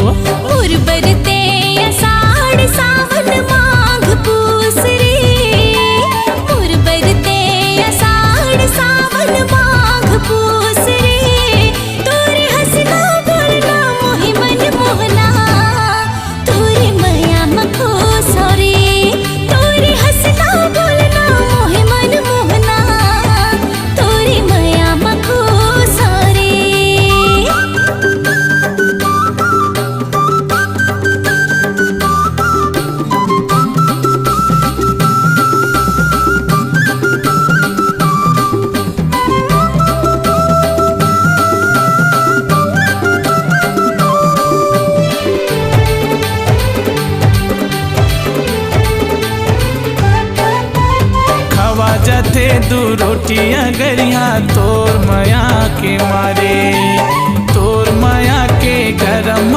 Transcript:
बरते आषाढ़ सावन माघ पूस रे, मोर बरते आषाढ़ सावन माघ पूस रे। तोरे हंसना बोलना मोहि मन मोहना, तोरे माया मखो सरे। तोरे हंसना बोलना मोहि मन मोहना, तोरे माया मखो सरे। जाते दू रोटियां गरिया तोर माया के मारे, तोर माया के गरम